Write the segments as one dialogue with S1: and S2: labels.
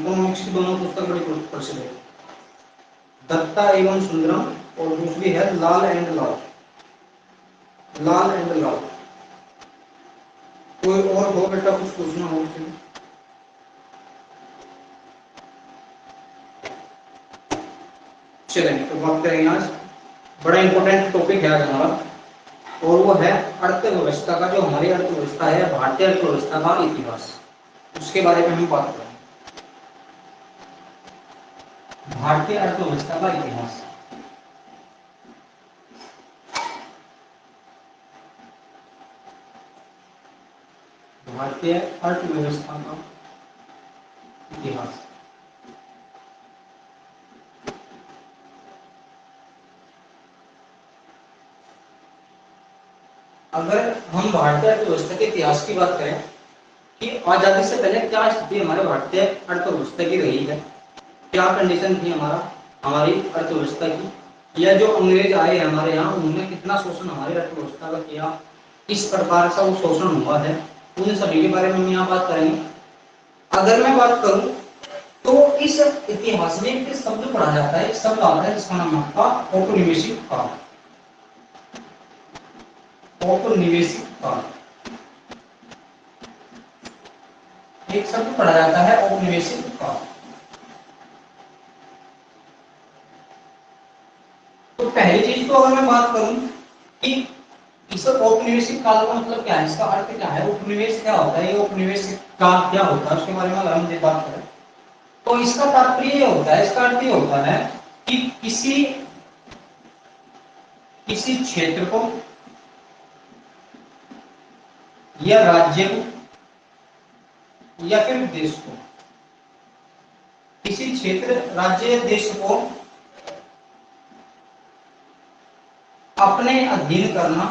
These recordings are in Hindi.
S1: इकोनॉमिक्स की दोनों पुस्तक बड़ी प्रसिद्ध है, दत्ता एवं सुंदरम, और दूसरी है लाल एंड लाल, लाल एंड लाल। कोई और हो बेटा, कुछ पूछना हो तो? चलेंगे तो बात करेंगे आज, बड़ा इंपॉर्टेंट टॉपिक है आज हमारा, और वो है अर्थव्यवस्था का, जो हमारी अर्थव्यवस्था है, भारतीय अर्थव्यवस्था का इतिहास, उसके बारे में हम बात करेंगे। भारतीय अर्थव्यवस्था का इतिहास। भारतीय अर्थव्यवस्था का इतिहास। अगर हम भारतीय अर्थव्यवस्था के इतिहास की बात करें कि आजादी से पहले क्या स्थिति हमारे भारतीय अर्थव्यवस्था की रही है, क्या कंडीशन थी हमारी अर्थव्यवस्था की, या जो अंग्रेज आए हमारे यहाँ उन्होंने कितना शोषण हमारी अर्थव्यवस्था का किया, किस प्रकार का वो शोषण हुआ है, उन सभी के बारे में हम यहाँ बात करेंगे। अगर मैं बात करूं तो इस इतिहास में एक शब्द पढ़ा जाता है, एक शब्द आता है जिसका नाम आपका औपनिवेशिक काल। औपनिवेशिक काल एक शब्द पढ़ा जाता है, औपनिवेशिक काल। तो पहली चीज तो अगर मैं बात करूं कि इस औपनिवेशिक काल का मतलब क्या है, इसका अर्थ क्या है, उपनिवेश क्या होता है, ये औपनिवेशिक काल क्या होता है, उसके बारे में अगर हम बात करें तो इसका तात्पर्य ये होता है, इसका अर्थ ये होता है कि किसी क्षेत्र को या राज्य को या फिर देश को, किसी क्षेत्र, राज्य या देश को अपने अधीन करना,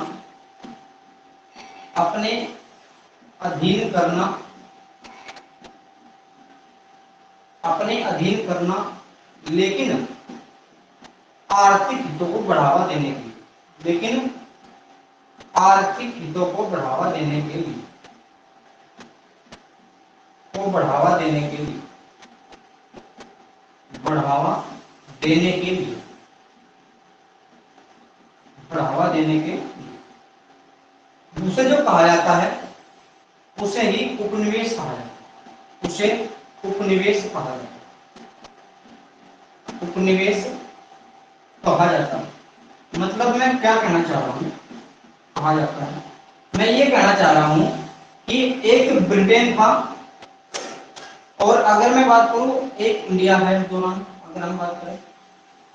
S1: अपने अधीन करना, अपने अधीन करना, लेकिन आर्थिक हितों को बढ़ावा देने के लिए, लेकिन आर्थिक हितों को बढ़ावा देने के लिए, को बढ़ावा देने के लिए, बढ़ावा देने के लिए, बढ़ावा देने के लिए उसे जो कहा जाता है उसे ही उपनिवेश कहा जाता है, उसे उपनिवेश कहा जाता है, उपनिवेश कहा जाता है। मतलब मैं क्या कहना चाह रहा हूँ, कहा जाता है, मैं ये कहना चाह रहा हूँ कि एक ब्रिटेन था, और अगर मैं बात करूँ एक इंडिया है, दौरान अगर हम बात करें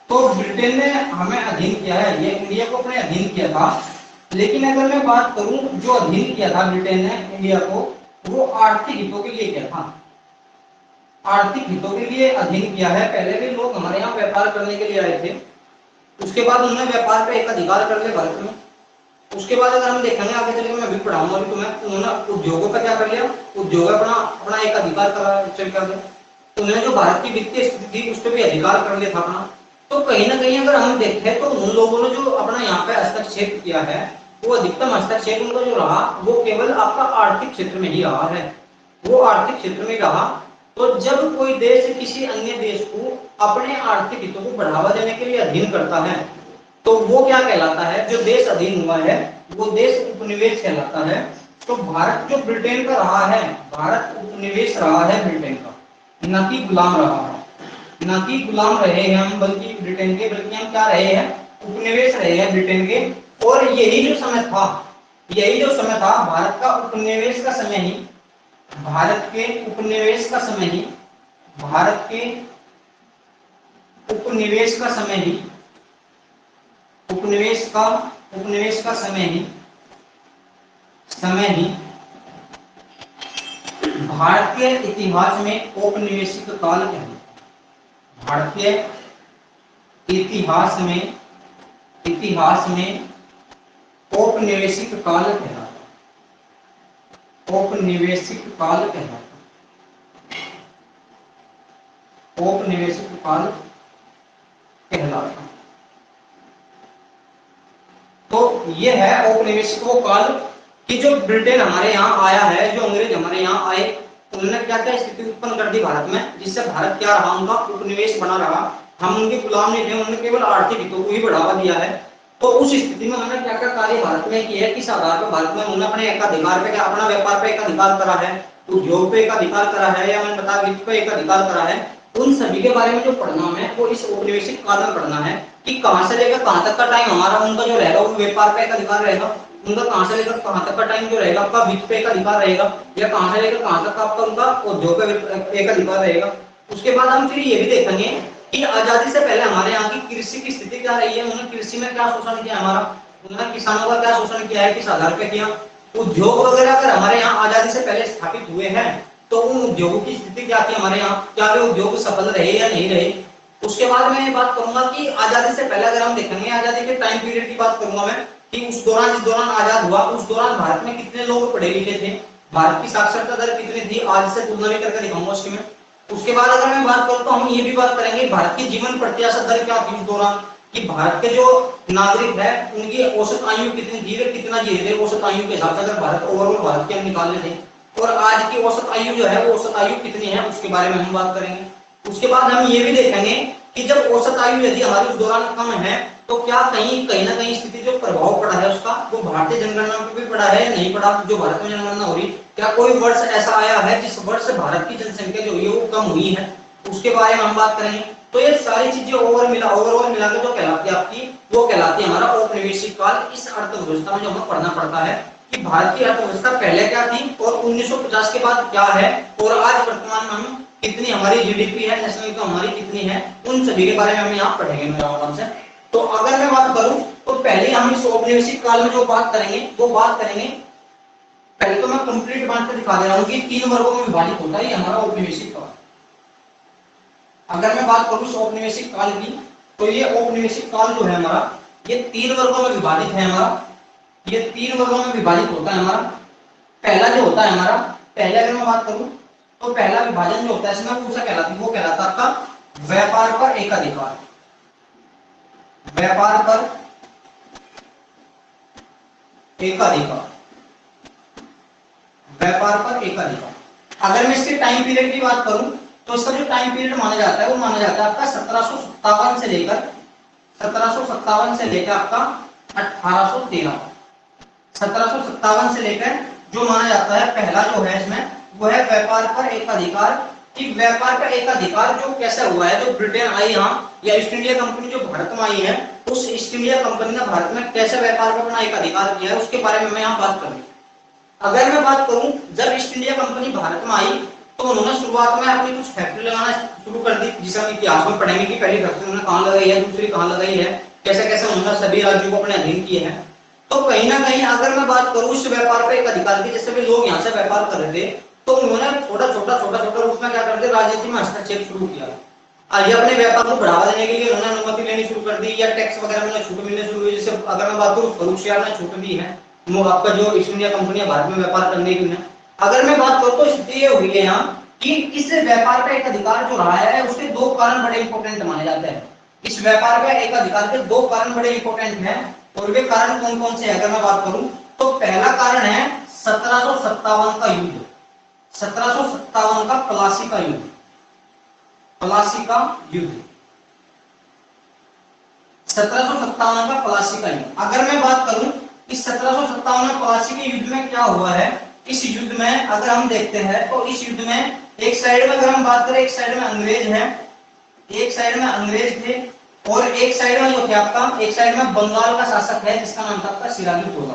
S1: तो ब्रिटेन ने हमें अधीन किया है, ये इंडिया को अपने अधीन किया था। लेकिन अगर मैं बात करूं जो अधीन किया था ब्रिटेन ने इंडिया को, वो आर्थिक हितों के लिए किया था, आर्थिक हितों के लिए अधीन किया है। पहले भी लोग हमारे यहाँ व्यापार करने के लिए आए थे, उसके बाद उन्होंने व्यापार पे एक अधिकार कर लिया भारत में। उसके बाद अगर हम देखेंगे आगे चल के, मैं अभी पढ़ाऊंगा अभी तुम्हें, उन्होंने उद्योगों का क्या कर लिया, उद्योग अपना अपना एक अधिकार चल कर दिया। उन्होंने जो भारत की वित्तीय स्थिति थी उस पर भी अधिकार कर लिया था अपना। तो कहीं ना कहीं अगर हम देखें तो उन लोगों ने जो अपना यहाँ पे हस्तक्षेप किया है, वो अधिकतम हस्तक्षेप उनका जो रहा वो केवल आपका आर्थिक क्षेत्र में ही रहा है, वो आर्थिक क्षेत्र में रहा। तो जब कोई देश किसी अन्य देश को अपने आर्थिक हितों को बढ़ावा देने के लिए अधीन करता है तो वो क्या कहलाता है, जो देश अधीन हुआ है वो देश उपनिवेश कहलाता है। तो भारत जो ब्रिटेन का रहा है, भारत उपनिवेश रहा है ब्रिटेन का, न कि गुलाम रहा है, ना कि गुलाम रहे हैं हम बल्कि ब्रिटेन के, बल्कि हम क्या रहे हैं, उपनिवेश रहे हैं ब्रिटेन के। और यही जो समय था, यही जो समय था भारत का उपनिवेश का समय ही, भारत के उपनिवेश का समय ही, भारत के उपनिवेश का समय ही, उपनिवेश का समय ही भारतीय इतिहास में औपनिवेशिक काल कहलाता है। भारतीय इतिहास में औपनिवेशिक काल कहलाता है, औपनिवेशिक काल कहलाता है, औपनिवेशिक काल कहलाता है। तो ये है औपनिवेशिक वो काल कि जो ब्रिटेन हमारे यहाँ आया है, जो अंग्रेज हमारे यहाँ आए उन्होंने क्या क्या स्थिति उत्पन्न कर दी भारत में, जिससे भारत क्या रहा, उनका उपनिवेश बना रहा, हम उनके गुलाम नहीं थे, उन्होंने केवल आर्थिक हितों को ही बढ़ावा दिया है। तो उस स्थिति में उन्होंने क्या क्या कार्य भारत में किया है, किस आधार पर भारत में उन्होंने अपने एकाधिकार पे, अपना व्यापार पे एकाधिकार करा है, उद्योग पे एकाधिकार करा है, या मैंने बताया वित्त पे एकाधिकार करा है, उन सभी के बारे में जो पढ़ना है वो इस औपनिवेशिक काल में पढ़ना है कि कहां से लेकर कहां तक का टाइम हमारा उनका जो रहेगा वो व्यापार पे एकाधिकार रहेगा, उनका कहां से लेकर कहां तक का टाइम जो रहेगा आपका वित्त पे एकाधिकार रहेगा, या कहां से लेकर कहां तक आपका उनका उद्योग पे एकाधिकार रहेगा। उसके बाद हम फिर ये भी देखेंगे कि आजादी से पहले हमारे यहाँ की कृषि की स्थिति क्या रही है, उन्होंने कृषि में क्या शोषण किया हमारा, उन्होंने किसानों का क्या शोषण किया है, किस आधार पे किया। उद्योग वगैरह अगर हमारे यहाँ आजादी से पहले स्थापित हुए हैं तो उन उद्योगों की स्थिति क्या थी हमारे यहाँ, क्या वे उद्योग सफल रहे या नहीं रहे। उसके बाद मैं ये बात करूंगा कि आजादी से पहले अगर हम देखेंगे, आजादी के टाइम पीरियड की बात करूंगा मैं कि उस दौरान, जिस दौरान आजाद हुआ उस दौरान भारत में कितने लोग पढ़े लिखे थे, भारत की साक्षरता दर कितनी थी, आज से तुलना भी करके दिखाऊंगा उसकी मैं। उसके बाद अगर मैं बात करूं तो हम ये भी बात करेंगे भारत की जीवन प्रत्याशा दर क्या थी उस दौरान, कि भारत के जो नागरिक है उनकी औसत आयु कितनी थी, वे कितना जी रहे औसत आयु के हिसाब से, अगर भारत ओवरऑल भारत के हम निकाल लेते हैं, और आज की औसत आयु जो है वो औसत आयु कितनी है उसके बारे में हम बात करेंगे। उसके बाद हम ये भी देखेंगे कि जब औसत आयु यदि हमारी उस दौरान कम है तो क्या कहीं ना कहीं स्थिति जो प्रभाव पड़ा है उसका वो भारतीय जनगणना पर भी पड़ा है या नहीं पड़ा, जो भारत में जनगणना हो रही, क्या कोई वर्ष ऐसा आया है जिस वर्ष भारत की जनसंख्या जो हुई है वो कम हुई है, उसके बारे में हम बात करेंगे। तो ये सारी चीजें ओवरऑल मिला के जो कहलाती है आपकी, वो कहलाती है हमारा औपनिवेशिक काल। इस अर्थव्यवस्था में जो हमें पढ़ना पड़ता है कि भारत की अर्थव्यवस्था पहले क्या थी और 1950 के बाद क्या है, और आज वर्तमान में हम कितनी हमारी जीडीपी है, नेशनल इनकम हमारी कितनी है, उन सभी के बारे में हम यहाँ पढ़ेंगे मेरा आराम से। तो अगर मैं बात करूं तो पहले हम इस औपनिवेशिक काल में जो बात करेंगे वो बात करेंगे, पहले तो मैं कंप्लीट बात कर दिखा दे रहा हूं कि 3 वर्गों में विभाजित होता है ये हमारा औपनिवेशिक काल। अगर मैं बात करूं इस औपनिवेशिक काल की तो ये औपनिवेशिक काल जो है हमारा ये 3 वर्गों में विभाजित है हमारा, ये 3 वर्गों में विभाजित होता है हमारा। पहला जो होता है हमारा, पहले अगर मैं बात करूं तो पहला विभाजन जो होता है इसमें कौन सा कहलाता है, वो कहलाता है आपका व्यापार पर एकाधिकार, व्यापार पर एकाधिकार, व्यापार पर एकाधिकार। अगर मैं इसके टाइम पीरियड की बात करूं तो इसका जो टाइम पीरियड माना जाता है वो माना जाता है आपका 1757 से लेकर 1757 से लेकर आपका 1813, 1757 से लेकर जो माना जाता है पहला जो है इसमें वो है व्यापार पर एकाधिकार। कि व्यापार का एकाधिकार जो कैसा हुआ है, जो ब्रिटेन आई यहाँ या ईस्ट इंडिया कंपनी जो भारत में आई है, उस ईस्ट इंडिया कंपनी ने भारत में कैसे व्यापार पर अपना एकाधिकार किया है उसके बारे में मैं यहाँ बात करूँ। अगर मैं बात करूं जब ईस्ट इंडिया कंपनी भारत में आई तो उन्होंने शुरुआत में अपनी कुछ फैक्ट्री लगाना शुरू कर दी, जिसे हम इतिहास में पढ़ेंगे कि पहली फैक्ट्री उन्होंने कहां लगाई है, दूसरी कहां लगाई है, कैसे कैसे उन्होंने सभी राज्यों को अपने अधीन किए हैं। तो कहीं ना कहीं अगर मैं बात करूं इस व्यापार पे एक अधिकार की, जैसे भी लोग यहाँ से व्यापार कर रहे थे तो उन्होंने छोटा छोटा रूप में क्या करते राजनीति में हस्तक्षेप शुरू किया। आज अपने व्यापार को बढ़ावा देने के लिए उन्होंने अनुमति लेनी शुरू कर दी या टैक्स वगैरह में छूट मिलने शुरू हुई। जैसे अगर मैं बात करूं फरूख शेयर ने छूट दी है वो आपका जो ईस्ट इंडिया कंपनी है भारत में व्यापार करने की है। अगर मैं बात करूं तो स्थिति ये हुई है यहाँ कि इस व्यापार का एक अधिकार जो रहा है उसके 2 कारण बड़े इंपॉर्टेंट माने जाते हैं। इस व्यापार का एक अधिकार के 2 कारण बड़े इंपॉर्टेंट हैं, और वे कारण कौन कौन से हैं अगर मैं बात करूं तो पहला कारण है 1757 का युद्ध, 1757 का प्लासी का युद्ध, प्लासी का युद्ध, 1757 का प्लासी का युद्ध। अगर मैं बात करूं इस 1757 में प्लासी के युद्ध में क्या हुआ है, इस युद्ध में अगर हम देखते हैं तो इस युद्ध में एक साइड में अगर हम बात करें एक साइड में अंग्रेज हैं, एक साइड में अंग्रेज थे और एक साइड में जो थे आपका एक साइड में बंगाल का शासक है जिसका नाम था आपका सिराजुद्दौला।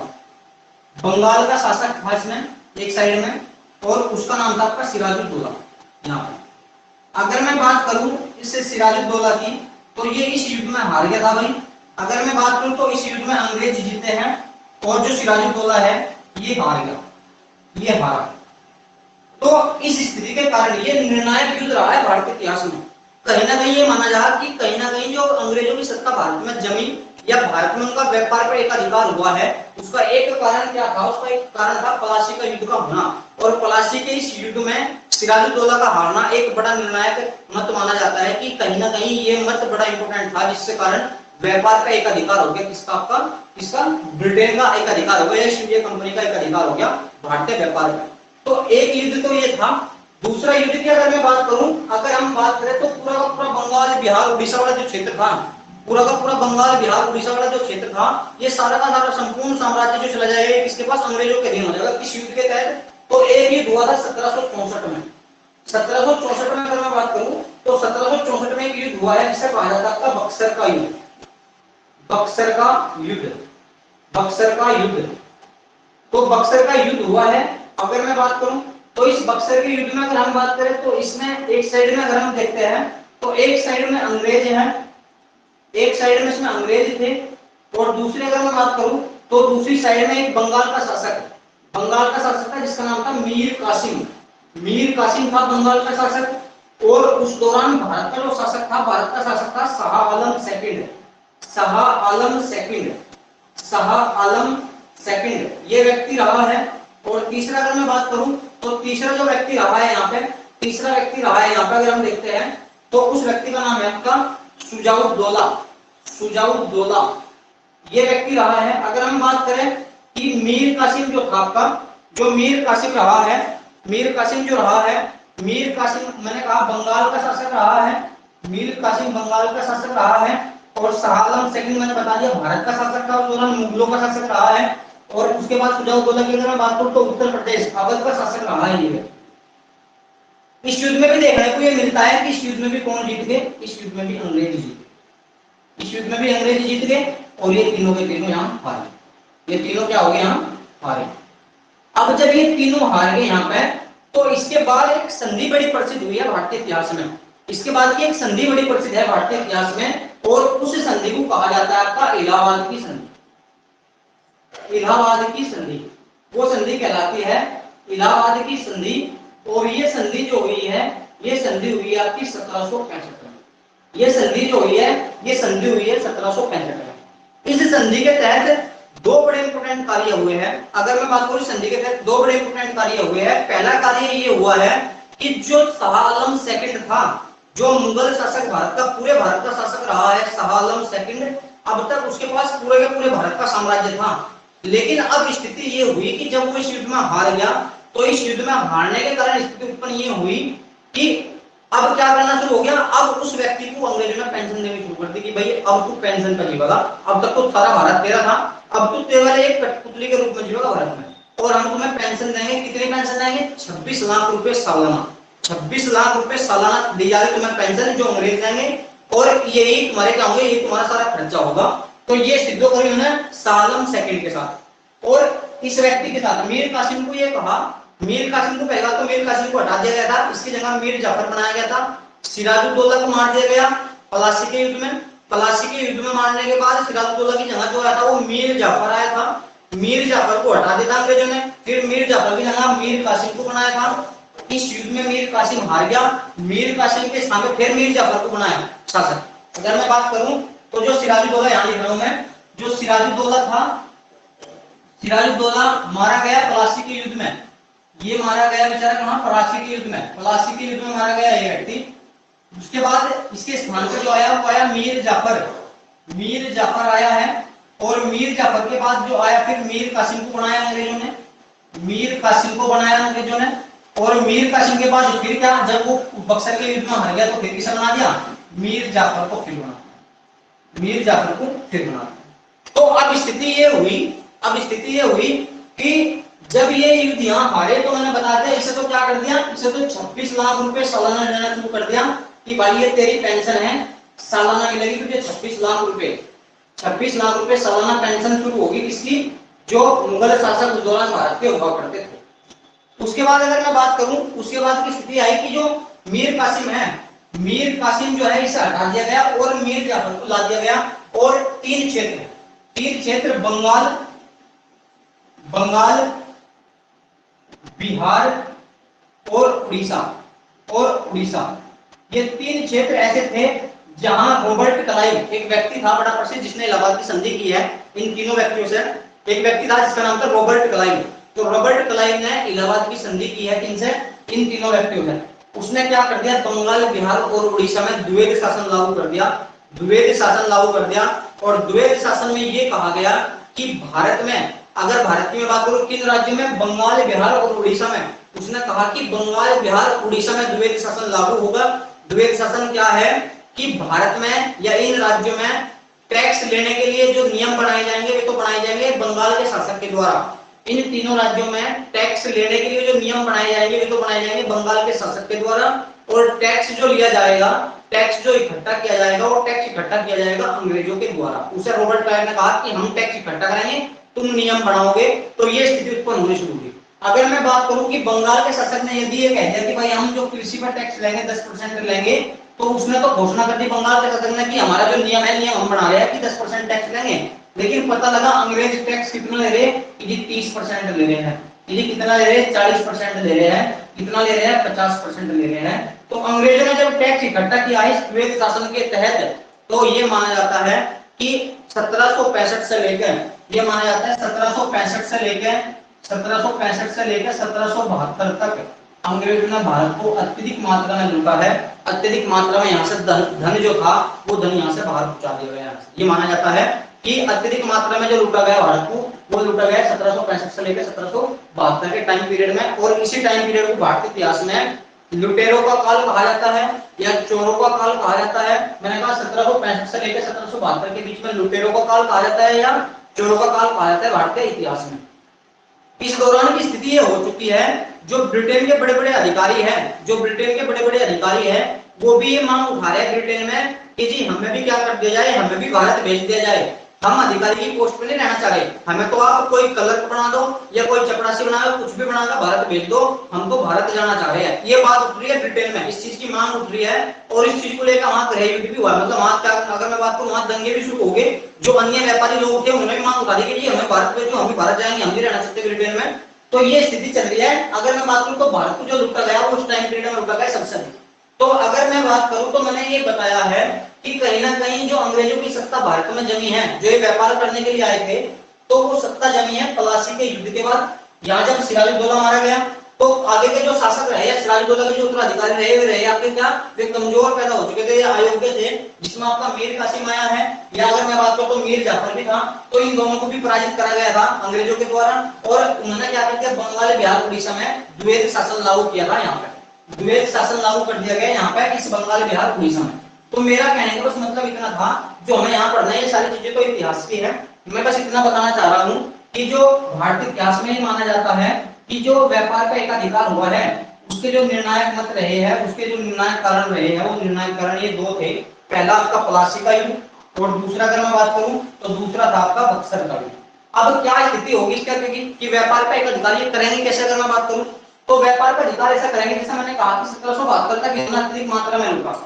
S1: बंगाल का शासक था इसमें एक साइड में और उसका नाम था आपका सिराजुद्दौला। यहाँ पर अगर मैं बात करूं इससे सिराजुद्दौला की तो ये इस युद्ध में हार गया था भाई। अगर मैं बात करूं तो इस युद्ध में अंग्रेज जीते हैं और जो सिराजुद्दौला है ये हार गया, ये हारा। तो इस स्थिति के कारण ये निर्णायक युद्ध रहा है भारत के इतिहास में। कहीं ना कहीं ये माना जा कि कहीं ना कहीं जो अंग्रेजों की सत्ता भारत में जमी या भारत में उनका व्यापार पर एक अधिकार हुआ है उसका एक कारण क्या था, उसका एक कारण था प्लासी का युद्ध का होना। और प्लासी के इस युद्ध में सिराजुद्दौला का हारना एक बड़ा निर्णायक मत माना जाता है कि कहीं ना कहीं ये मत बड़ा इंपॉर्टेंट था जिससे कारण व्यापार का एक अधिकार हो गया, किसका आपका, किसका, ब्रिटेन का एक अधिकार हो गया, ईस्ट इंडिया कंपनी का एक अधिकार हो गया भारतीय व्यापार का। तो एक युद्ध तो ये था दूसरा युद्ध की अगर मैं बात करूं, अगर हम बात करें तो पूरा का पूरा बंगाल बिहार उड़ीसा वाला जो क्षेत्र था, पूरा का पूरा बंगाल बिहार उड़ीसा वाला जो क्षेत्र था, ये सारा का सारा संपूर्ण साम्राज्य जो चला जाएगा किसके पास, अंग्रेजों के अधीन हो जाएगा। किस युद्ध के तहत, तो एक युद्ध हुआ था 1764 में। 1764 में अगर मैं बात करूं तो 1764 में एक युद्ध हुआ है जिसे कहा जाता था बक्सर का युद्ध। बक्सर का युद्ध, बक्सर का युद्ध। तो बक्सर का युद्ध हुआ है। अगर मैं बात करूं तो इस बक्सर के युद्ध में अगर हम बात करें तो इसमें एक साइड में अगर हम देखते हैं तो एक साइड में अंग्रेज हैं, एक साइड में इसमें अंग्रेज थे, और दूसरी अगर मैं बात करूं तो दूसरी साइड में एक बंगाल का शासक, बंगाल का शासक था जिसका नाम था मीर कासिम। मीर कासिम था बंगाल का शासक। और उस दौरान भारत का जो शासक था, भारत का शासक था Shah Alam second, Shah Alam second, Shah Alam second ये व्यक्ति रहा है। और तीसरा अगर मैं बात करूं तो तीसरा जो व्यक्ति रहा है यहाँ पे, तीसरा व्यक्ति रहा है यहाँ पे अगर हम देखते हैं तो उस व्यक्ति का नाम है आपका शुजाउद्दौला, शुजाउद्दौला ये व्यक्ति रहा है। अगर हम बात करें कि मीर कासिम जो था आपका, जो मीर कासिम रहा है, मीर कासिम जो रहा है, मीर कासिम मैंने कहा बंगाल का शासक रहा है, मीर कासिम बंगाल का शासक रहा है। और शाह आलम सेकंड मैंने बता दिया भारत का शासक था, उस दौरान मुगलों का शासक रहा है। और उसके बाद शुजाउद्दौला की अगर मैं बात करूं तो उत्तर प्रदेश अवध का शासक रहा है ये। इस युद्ध में भी देखने को ये मिलता है कि इस युद्ध में भी कौन जीत गए, इस युद्ध में भी अंग्रेज जीत गए, इस युद्ध में भी अंग्रेज जीत गए और ये तीनों के तीनों यहाँ हारे, ये तीनों क्या हो गए यहाँ हारे। अब जब ये तीनों हार गए यहाँ पे तो इसके बाद एक संधि बड़ी प्रसिद्ध हुई है भारतीय इतिहास में, इसके बाद की एक संधि बड़ी प्रसिद्ध है भारतीय इतिहास में और उस संधि को कहा जाता है आपका इलाहाबाद की संधि, इलाहाबाद की संधि। वो संधि कहलाती है इलाहाबाद की संधि। और ये संधि जो हुई है, ये संधि हुई है आपकी 1765 में, ये संधि जो हुई है ये संधि हुई है 1765 में। इस संधि के तहत दो बड़े इंपोर्टेंट कार्य हुए हैं। अगर मैं बात करूं संधि के तहत दो बड़े इंपोर्टेंट कार्य हुए हैं। पहला कार्य ये हुआ है कि जो शाह आलम सेकंड था, जो मुगल शासक भारत का पूरे भारत का शासक रहा है शाह आलम सेकंड, अब तक उसके पास पूरे के पूरे भारत का साम्राज्य था। लेकिन अब स्थिति ये हुई कि जब वो इस युद्ध में हार गया तो इस युद्ध में हारने के कारण स्थिति उत्पन्न ये हुई कि अब क्या करना शुरू हो गया, अब उस व्यक्ति को अंग्रेजों ने पेंशन देनी शुरू कर दी कि भाई अब तू पेंशन पर जीवेगा, अब तक तो सारा भारत तेरा था, अब तू केवल एक कठपुतली के रूप में जीवेगा भारत में, और हम तुम्हें पेंशन देंगे। कितनी पेंशन देंगे? 26 लाख रुपए सालाना, 26 लाख रुपए सालाना दी जाएगी तुम्हें पेंशन जो अंग्रेज देंगे, और यही तुम्हारे क्या होंगे, ये तुम्हारा सारा खर्चा होगा। तो ये सिद्धो करी उन्होंने शाह आलम सेकंड के साथ और इस व्यक्ति के साथ मीर कासिम को ये कहा, मीर कासिम को पहला तो मीर कासिम को हटा दिया गया था, इसकी जगह मीर जाफर बनाया गया था। सिराजुद्दौला को मार दिया गया पलासी के युद्ध में, पलासी के युद्ध में मारने के बाद सिराजुद्दौला की जगह जो आया था वो मीर जाफर आया था। मीर जाफर को हटा दिया था अंग्रेजों ने, फिर मीर जाफर की जगह मीर कासिम को बनाया था। इस युद्ध में मीर कासिम हार गया, मीर कासिम के सामने फिर मीर जाफर को बनाया शासक। अगर मैं बात करूं तो जो सिराजुद्दौला यहाँ लिख रहा हूं मैं, जो सिराजुद्दौला था, सिराजुद्दौला मारा गया पलासी के युद्ध में, ये मारा गया बेचारा कहां, पलासी के युद्ध में, पलासी के युद्ध में मारा गया ये व्यक्ति। उसके बाद इसके स्थान पर जो आया वो आया मीर जाफर, मीर जाफर आया है। और मीर जाफर के बाद जो आया फिर मीर कासिम को बनाया अंग्रेजों ने, मीर कासिम को बनाया अंग्रेजों ने। और मीर कासिम के बाद फिर क्या, जब वो बक्सर के युद्ध में हार गया तो फिर किसे बना दिया, मीर जाफर को फिर बना, मीर जाफर को फिर बना। तो अब स्थिति ये हुई, अब स्थिति ये हुई कि जब ये युद्ध यहाँ हारे तो मैंने बता दिया इसे तो क्या कर दिया, इसे तो 26 लाख रुपए सालाना देना शुरू कर दिया कि भाई ये तेरी पेंशन है, सालाना मिलेगी तुझे 26 लाख रुपए, 26 लाख रुपए सालाना पेंशन शुरू होगी किसकी, जो मुगल शासक उस दौरान भारत के हुआ करते थे। उसके बाद अगर मैं बात करूं, उसके बाद की स्थिति आई कि जो मीर कासिम है, मीर कासिम जो है इसे हटा दिया गया और मीर जाफर को ला दिया गया। और तीन क्षेत्र बंगाल, बंगाल, बिहार और उड़ीसा, और उड़ीसा, ये तीन क्षेत्र ऐसे थे जहां रॉबर्ट क्लाइव एक व्यक्ति था बड़ा प्रसिद्ध जिसने इलाहाबाद की संधि की है। इन तीनों व्यक्तियों से एक व्यक्ति था जिसका नाम था रॉबर्ट क्लाइव। तो रॉबर्ट क्लाइव ने इलाहाबाद की संधि की है किनसे, इन तीनों व्यक्तियों से। उसने क्या कर दिया, बंगाल, बिहार और उड़ीसा में द्वैध शासन लागू कर दिया, द्वैध शासन लागू कर दिया। और द्वैध शासन में ये कहा गया कि भारत में, अगर भारत की मैं बात करूं किन राज्यों में, बंगाल, बिहार और उड़ीसा में उसने कहा कि बंगाल, बिहार, उड़ीसा में द्वैत शासन लागू होगा। द्वैत शासन क्या है कि भारत में या इन राज्यों में टैक्स लेने के लिए जो नियम बनाए जाएंगे वे तो बनाए जाएंगे बंगाल के शासक के द्वारा। इन तीनों राज्यों में टैक्स लेने के लिए जो नियम बनाए जाएंगे वे तो बनाए जाएंगे बंगाल के शासक के द्वारा। और टैक्स जो लिया जाएगा, टैक्स जो इकट्ठा किया जाएगा, वो टैक्स इकट्ठा किया जाएगा अंग्रेजों के द्वारा। उसे रॉबर्ट क्लाइव ने कहा कि हम टैक्स इकट्ठा करेंगे, तुम नियम बनाओगे। तो ये स्थिति उत्पन्न होनी शुरू हुई। अगर मैं बात करूं कि बंगाल के शासक ने यदि ये कह दिया कि भाई हम जो कृषि पर टैक्स लेंगे 10% लेंगे, तो उसने तो घोषणा कर दी बंगाल के शासक ने कि हमारा जो नियम है, नियम हम बना रहे हैं कि 10% टैक्स लेंगे। लेकिन पता लगा अंग्रेज टैक्स कितना ले रहे, कि 30% ले रहे हैं, ये कितना ले रहे हैं, 40% ले रहे हैं, कितना ले रहे हैं, 50% ले रहे हैं। तो अंग्रेजों ने जब टैक्स इकट्ठा किया इस द्वैत शासन के तहत, तो ये माना जाता है कि 1765 से लेकर, ये माना जाता है 1765 से लेकर 1772 तक अंग्रेजों ने भारत को अत्यधिक मात्रा में लूटा है। अत्यधिक मात्रा में यहाँ से धन जो था वो धन यहाँ से बाहर पहुंचा दिया गया। ये माना जाता है कि अत्यधिक मात्रा में जो लूटा गया भारत को, वो लूटा गया 1765 से लेकर 1772 के टाइम पीरियड में। और इसी टाइम पीरियड को भारतीय इतिहास में लुटेरों का काल कहा जाता है या चोरों का काल कहा जाता है। मैंने कहा 1765 से लेकर 1772 के बीच में लुटेरों का काल कहा जाता है या चोरों का काल कहा जाता है भारतीय इतिहास में। इस दौरान की स्थिति ये हो चुकी है, जो ब्रिटेन के बड़े बड़े अधिकारी हैं, जो ब्रिटेन के बड़े बड़े अधिकारी हैं, वो भी ये मांग उठा रहे हैं ब्रिटेन में कि जी हमें भी क्या कर दिया जाए, हमें भी भारत भेज दिया जाए। हम अधिकारी की पोस्ट पे नहीं रहना चाह रहे, हमें तो आप कोई क्लर्क बना दो या कोई चपरासी बना दो, कुछ भी बना दो, भारत भेज दो, हम तो भारत जाना चाह रहे हैं। ये बात उठ रही है ब्रिटेन में, इस चीज की मांग उठ रही है। और इस चीज को लेकर वहां गृह युद्ध भी हुआ, मतलब वहां क्या, अगर मैं बात करूं वहां दंगे भी शुरू हो गए। जो अन्य व्यापारी लोग थे उन्होंने भी मांग उठा दी कि जी हमें भारत भेजो, हम भी भारत जाएंगे, हम भी रहना चाहते ब्रिटेन में। तो ये स्थिति चल रही है। अगर मैं बात करूं तो भारत को जो लूटा गया वो उस टाइम पीरियड में लूटा गया सबसे अधिक। तो अगर मैं बात करूं तो मैंने ये बताया है कि कहीं ना कहीं जो अंग्रेजों की सत्ता भारत में जमी है, जो ये व्यापार करने के लिए आए थे, तो वो सत्ता जमी है प्लासी के युद्ध के बाद। यहाँ जब सिराजुद्दौला मारा गया, तो आगे के जो शासक रहे या सिराजुद्दौला के जो उत्तराधिकारी रहे, वे रहे आपके क्या, वे कमजोर पैदा हो चुके थे या अयोग्य थे, जिसमें आपका मीर कासिम आया है, या अगर मैं बात करूं तो मीर जाफर भी था। तो इन दोनों को भी पराजित करा गया था अंग्रेजों के द्वारा। और उन्होंने क्या किया, बंगाल, बिहार, उड़ीसा में द्वैत शासन लागू किया था। यहाँ पे द्वैत शासन लागू कर दिया गया यहाँ पे इस बंगाल, बिहार, उड़ीसा में। तो मेरा कहने का बस मतलब इतना था, जो हमें यहाँ पढ़ना है ये सारी चीजें तो इतिहास की है। मैं बस इतना बताना चाह रहा हूँ कि जो भारतीय इतिहास में ही माना जाता है कि जो व्यापार का एक अधिकार हुआ है, उसके जो निर्णायक मत रहे हैं, उसके जो निर्णायक कारण रहे हैं, वो निर्णायक कारण ये दो थे। पहला आपका प्लासी का युद्ध, और दूसरा अगर मैं बात करूं तो दूसरा था आपका बक्सर का युद्ध। अब क्या स्थिति होगी इसका कि व्यापार का एक अधिकार ये करेंगे कैसे, अगर मैं बात करूं तो व्यापार का अधिकार ऐसा करेंगे जैसे मैंने कहा कि 1772 तक इतना अत्यधिक मात्रा में लूटा।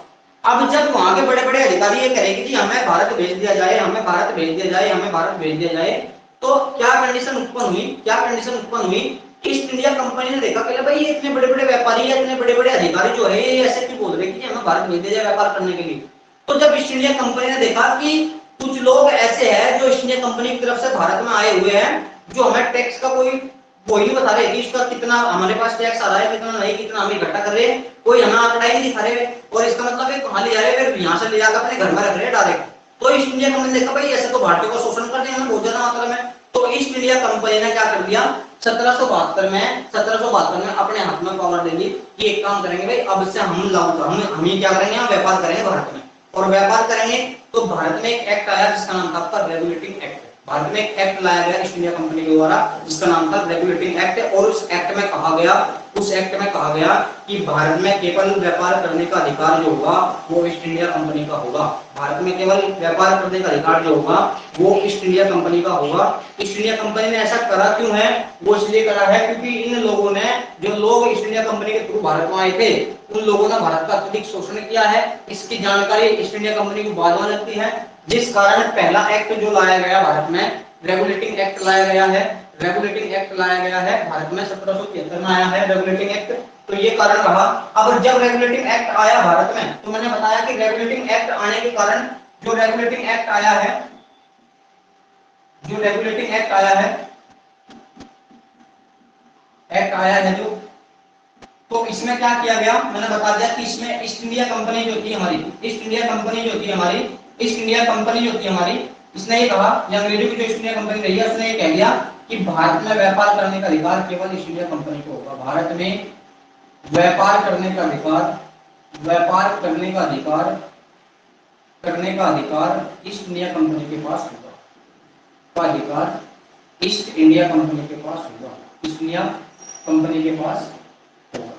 S1: अब जब वहां के बड़े बड़े अधिकारी ये करेंगे कि हमें भारत भेज दिया जाए, हमें भारत भेज दिया जाए, हमें भारत भेज दिया जाए, तो क्या कंडीशन उत्पन्न हुई, क्या कंडीशन उत्पन्न हुई। ईस्ट इंडिया कंपनी ने देखा कि भाई ये इतने बड़े बड़े व्यापारी या इतने बड़े बड़े अधिकारी जो है ये ऐसे क्यों बोल रहे कि हमें भारत भेज दिया जाए व्यापार करने के लिए। तो जब ईस्ट इंडिया कंपनी ने देखा कि कुछ लोग ऐसे हैं जो ईस्ट इंडिया कंपनी की तरफ से भारत में आए हुए हैं, जो हमें टैक्स का कोई वही बता रहे कि इसका कितना हमारे पास टैक्स आ रहा है, कितना नहीं, कितना हम इकट्ठा कर रहे हैं, कोई हमें आंकड़ा ही नहीं दिखा रहे, और इसका मतलब है कहां ले जा रहे हैं, फिर यहां से ले जाकर अपने घर में रख रहे हैं डायरेक्ट। तो ईस्ट इंडिया कंपनी ने देखा भाई ऐसे तो भारतीयों का शोषण कर रहे हैं बहुत ज्यादा मात्रा में। तो ईस्ट इंडिया कंपनी ने क्या कर दिया, 1772 में अपने हाथ में पावर ले ली कि एक काम करेंगे भाई, अब से हम क्या करेंगे, हम व्यापार करेंगे भारत में। और व्यापार करेंगे तो भारत में एक एक्ट आया जिसका नाम था आपका रेगुलेटिंग एक्ट। भारत में एक एक्ट लाया गया ईस्ट इंडिया कंपनी के द्वारा जिसका नाम था रेगुलेटिंग एक्ट। और उस एक्ट में कहा गया कि भारत में केवल व्यापार करने का अधिकार जो होगा वो ईस्ट इंडिया कंपनी का होगा। भारत में केवल व्यापार करने का अधिकार जो होगा वो ईस्ट इंडिया कंपनी का होगा। ईस्ट इंडिया कंपनी ने ऐसा करा क्यों है, वो इसलिए करा है क्योंकि इन लोगों ने, जो लोग ईस्ट इंडिया कंपनी के थ्रू भारत में आए थे, उन लोगों ने भारत का अत्यधिक शोषण किया है। इसकी जानकारी ईस्ट इंडिया कंपनी को बाद में लगती है, जिस कारण पहला एक्ट जो लाया गया भारत में, रेगुलेटिंग एक्ट लाया गया है। रेगुलेटिंग एक्ट लाया गया है भारत में 1773 में आया है रेगुलेटिंग एक्ट। तो ये कारण रहा। अब जब रेगुलेटिंग एक्ट आया भारत में, तो मैंने बताया कि रेगुलेटिंग एक्ट आने के कारण जो रेगुलेटिंग एक्ट आया है, जो रेगुलेटिंग एक्ट आया है जो, तो इसमें क्या किया गया, मैंने बता दिया कि इसमें ईस्ट इंडिया कंपनी जो थी हमारी, ईस्ट इंडिया कंपनी जो थी हमारी, इसने ये कहा, या अंग्रेजों की जो ईस्ट इंडिया कंपनी रही है, उसने ये कह दिया कि भारत में व्यापार करने का अधिकार केवल ईस्ट इंडिया कंपनी को होगा। भारत में व्यापार करने का अधिकार, व्यापार करने का अधिकार, करने का अधिकार ईस्ट इंडिया कंपनी के पास होगा, का अधिकार ईस्ट इंडिया कंपनी के पास होगा, ईस्ट इंडिया कंपनी के पास होगा।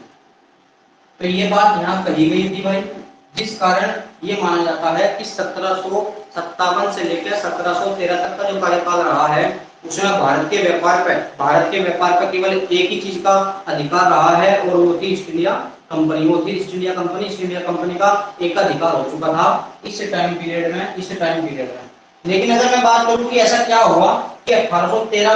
S1: तो ये बात यहाँ कही गई थी भाई, जिस कारण ये माना जाता है कि 1757 से लेकर 1713 तक का जो कार्यकाल रहा है उसमें भारत के व्यापार पर केवल एक ही चीज का अधिकार रहा है और वो थी ईस्ट इंडिया कंपनी। वो थी ईस्ट इंडिया कंपनी का एक अधिकार हो चुका था इस टाइम पीरियड में। लेकिन अगर मैं बात करूं कि ऐसा क्या हुआ कि 1813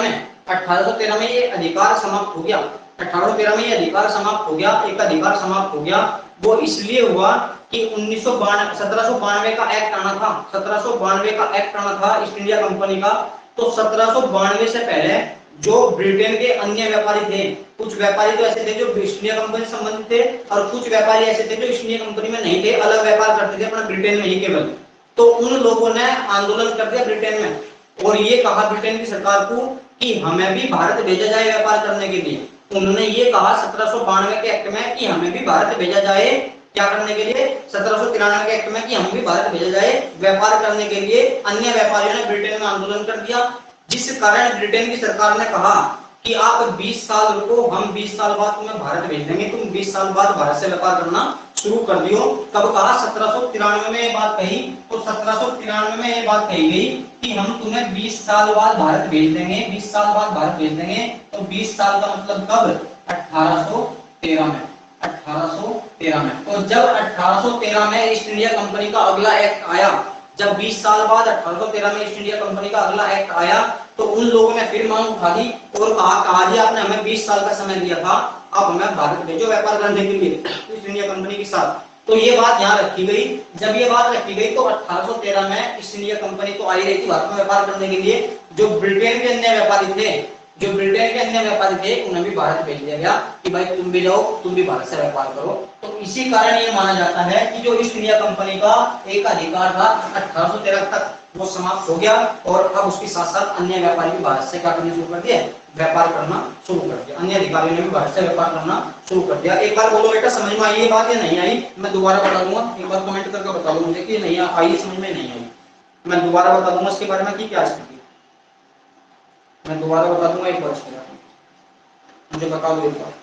S1: में ये अधिकार समाप्त हो गया, 1813 में ये अधिकार समाप्त हो गया, एक अधिकार समाप्त हो गया। वो इसलिए हुआ कि 1792 का एक्ट आना था, 1792 का एक्ट आना था ईस्ट इंडिया कंपनी का। तो 1792 से पहले जो ब्रिटेन के अन्य व्यापारी थे, कुछ व्यापारी तो ऐसे थे जो ईस्ट इंडिया कंपनी से संबंधित थे और कुछ व्यापारी ऐसे थे जो ईस्ट इंडिया कंपनी में नहीं थे, अलग व्यापार करते थे अपना ब्रिटेन में ही केवल। तो उन लोगों ने आंदोलन कर दिया ब्रिटेन में और ये कहा ब्रिटेन की सरकार को कि हमें भी भारत भेजा जाए व्यापार करने के लिए। उन्होंने ये कहा 1792 के एक्ट में कि हमें भी भारत भेजा जाए, क्या करने के लिए, 1793 के एक्ट में कि हमें भी भारत भेजा जाए व्यापार करने के लिए। अन्य व्यापारियों ने ब्रिटेन में आंदोलन कर दिया, जिस कारण ब्रिटेन की सरकार ने कहा कि आप 20 साल रुको, हम 20 साल बाद तुम्हें भारत भेज देंगे, तुम 20 साल बाद भारत से व्यापार करना शुरू कर दियो। कब कहा, 1793 में ये बात कही। तो 1793 में ये बात कही गई कि हम तुम्हें 20 साल बाद भारत भेज देंगे, 20 साल बाद भारत भेज देंगे। तो 20 साल का मतलब कब, 1813 में, 1813 में। तो जब 1813 में ईस्ट इंडिया कंपनी का अगला एक्ट आया, जब 20 साल बाद 1813 में ईस्ट इंडिया कंपनी का अगला एक्ट आया, तो उन लोगों ने फिर मांग उठा दी और कहा जी आपने हमें 20 साल का समय दिया था, अब हमें भारत भेजो व्यापार करने के लिए ईस्ट इंडिया कंपनी के साथ। तो ये बात यहाँ रखी गई। जब ये बात रखी गई तो 1813 में ईस्ट इंडिया कंपनी तो आई रही थी भारत में व्यापार करने के लिए। जो ब्रिटेन के अन्य व्यापारी थे, उन्हें भी भारत भेज दिया गया कि भाई तुम भी जाओ, तुम भी भारत से व्यापार करो। तो इसी कारण ये माना जाता है कि जो ईस्ट इंडिया कंपनी का एक अधिकार था 1813 तक वो समाप्त हो गया और अब उसके साथ साथ अन्य व्यापारी भी भारत से क्या करना शुरू कर दिया, व्यापार करना शुरू कर दिया। अन्य अधिकारियों ने भी भारत से व्यापार करना शुरू कर दिया। एक बार बोलो बेटा समझ में आई ये बात या नहीं आई? मैं दोबारा बता दूंगा, एक बार कमेंट करके बता दो मुझे कि नहीं आई, समझ में नहीं आई। मैं दोबारा बता दूंगा इसके बारे में कि क्या स्थिति, मैं दोबारा बता दूंगा एक बार इसके बारे में, मुझे बता दो एक बार।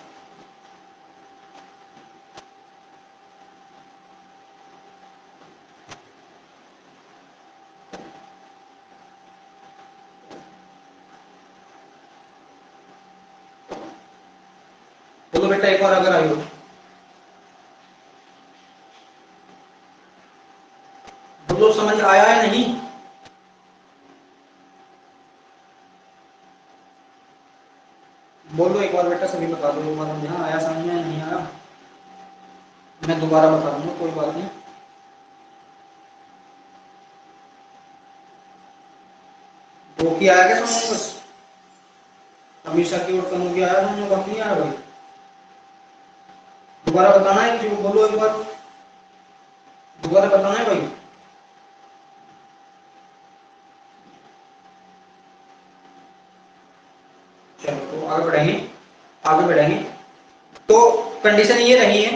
S1: बोलो बेटा एक बार अगर आई हो। बोलो समझ आया है नहीं? बोलो एक बार बेटा, सभी बता दो एक बार, मुझे आया समझ में नहीं आया? मैं दोबारा बता दूंगा, कोई बात नहीं। वो क्या आया क्या समझ? बस हमेशा की ओर कम गया आया, समझ बाकी नहीं आया भाई? दोबारा बताना है कि बोलो एक बार, दोबारा बताना है भाई। चलो तो आगे बढ़ेंगे। तो कंडीशन ये रही है,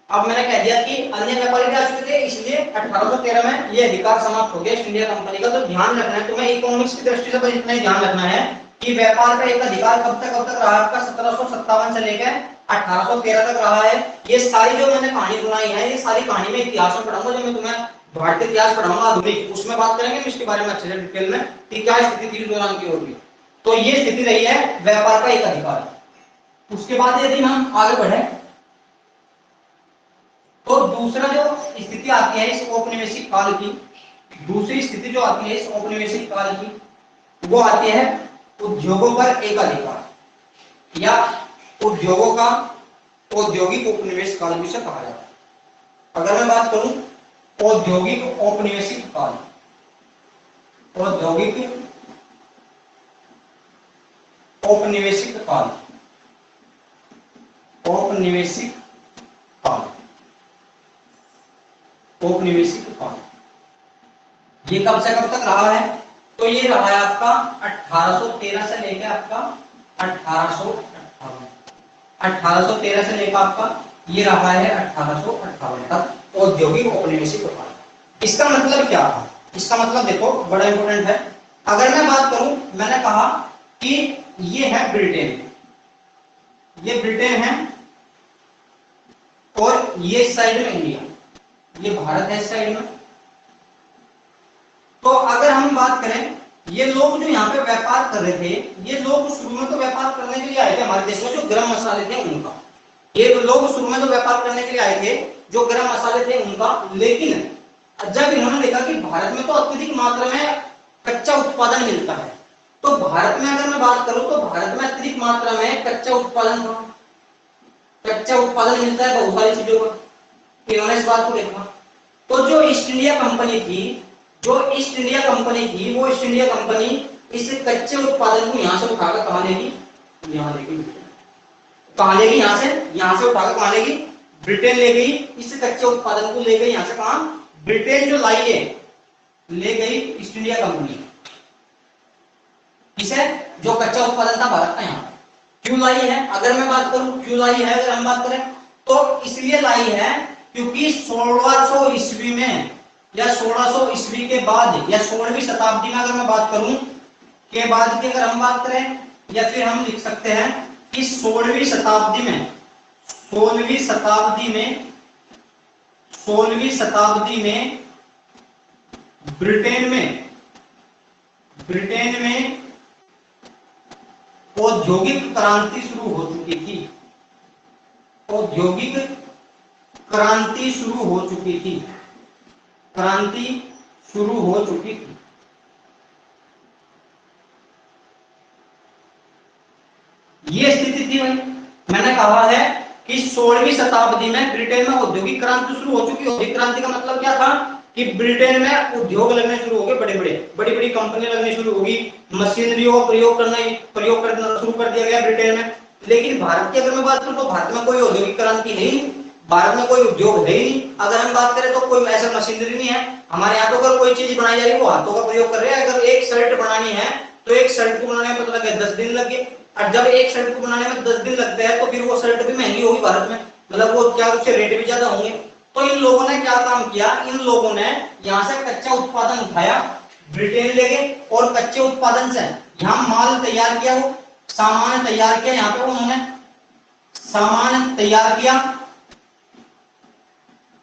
S1: अब मैंने कह दिया कि अन्य व्यापारी भी आ चुके थे, इसलिए 1813 में ये अधिकार समाप्त हो गया ईस्ट इंडिया कंपनी का। तो ध्यान रखना है तुम्हें इकोनॉमिक्स की दृष्टि से, बस इतना ही ध्यान रखना है कि व्यापार का एक अधिकार कब तक रहा आपका, 1757 से लेकर 1813 तक रहा है। ये सारी जो मैंने कहानी सुनाई है, ये सारी कहानी में इतिहास में पढ़ाऊंगा, जो मैं तुम्हें भारतीय इतिहास पढ़ाऊंगा आधुनिक, उसमें बात करेंगे इसके बारे में अच्छे से डिटेल में कि क्या स्थिति थी दौरान की होगी। तो ये स्थिति रही है व्यापार का एक अधिकार। उसके बाद यदि हम आगे बढ़े तो दूसरा जो स्थिति आती है इस औपनिवेशिक काल की, दूसरी स्थिति जो आती है इस औपनिवेशिक काल की, वो आती है उद्योगों पर एक अधिकार या उद्योगों का औद्योगिक उपनिवेश काल भी से कहा जाता है। अगर मैं बात करूं औद्योगिक औपनिवेशिक काल, औद्योगिक औपनिवेशिक काल, औपनिवेशिक काल, औपनिवेशिक काल, ये कब से कब तक रहा है? तो ये रहा है आपका 1813 से लेकर आपका 1858, 1813 से लेकर आपका ये रहा है 1858 तक औद्योगिक औपनिवेशिक व्यापार। इसका मतलब क्या था? इसका मतलब देखो बड़ा इंपॉर्टेंट है। अगर मैं बात करूं, मैंने कहा कि ये है ब्रिटेन, ये ब्रिटेन है और ये साइड में इंडिया, ये भारत है इस साइड में। तो अगर हम बात करें, ये लोग जो यहाँ पे व्यापार कर रहे थे, ये लोग शुरू में तो व्यापार करने के लिए आए थे हमारे देश में, जो गरम मसाले थे उनका, ये लोग शुरू में तो व्यापार करने के लिए आए थे जो गरम मसाले थे उनका। लेकिन जब इन्होंने देखा कि भारत में तो अत्यधिक मात्रा में कच्चा उत्पादन मिलता है, तो भारत में अगर मैं बात करूं तो भारत में अत्यधिक मात्रा में कच्चा उत्पादन मिलता है बहुत सारी चीजों का, इन्होंने इस बात को देखा। तो जो ईस्ट इंडिया कंपनी थी, वो ईस्ट इंडिया कंपनी इस कच्चे उत्पादन को यहाँ से उठाकर कहाँ लेगी? यहाँ लेगी। कहाँ लेगी? यहाँ से उठाकर कहाँ लेगी? ब्रिटेन ले गई। इस कच्चे उत्पादन को ले गई यहाँ से कहाँ? ब्रिटेन जो लाई है, ले गई ईस्ट इंडिया कंपनी। इसे जो कच्चा उत्पादन था भारत का यहाँ क्यों लाई है? अगर मैं बात करूं क्यों लाई है, अगर हम बात करें तो इसलिए लाई है क्योंकि 1600 ईस्वी में या 1600 ईस्वी के बाद या 16वीं शताब्दी में अगर मैं बात करूं के बाद की अगर हम बात करें, या फिर हम लिख सकते हैं कि 16वीं शताब्दी में ब्रिटेन में औद्योगिक क्रांति शुरू हो चुकी थी। औद्योगिक क्रांति शुरू हो चुकी थी। ये स्थिति थी भाई। मैंने कहा है कि 16वीं शताब्दी में ब्रिटेन में औद्योगिक क्रांति शुरू हो चुकी। औद्योगिक क्रांति का मतलब क्या था कि ब्रिटेन में उद्योग लगने शुरू हो गए, बड़ी कंपनी लगनी शुरू होगी, मशीनरी का प्रयोग करना शुरू कर दिया गया ब्रिटेन में। लेकिन भारत की अगर मैं बात करूं तो भारत में कोई औद्योगिक क्रांति नहीं, भारत में कोई उद्योग है ही नहीं। अगर हम बात करें तो कोई ऐसा मशीनरी नहीं है हमारे यहाँ। तो अगर कोई चीज बनाई जा रही है वो हाथों का प्रयोग कर रहे हैं। अगर एक शर्ट बनानी है तो एक शर्ट को बनाने में मतलब 10 दिन लगे, और जब एक शर्ट को बनाने में 10 दिन लगते हैं तो फिर वो शर्ट भी महंगी होगी भारत में, मतलब वो क्या उसके रेट भी ज्यादा होंगे। तो इन लोगों ने क्या काम किया? इन लोगों ने यहाँ से कच्चा उत्पादन उठाया, ब्रिटेन ले गए और कच्चे उत्पादन से यहाँ माल तैयार किया, वो सामान तैयार किया। यहाँ पे उन्होंने सामान तैयार किया,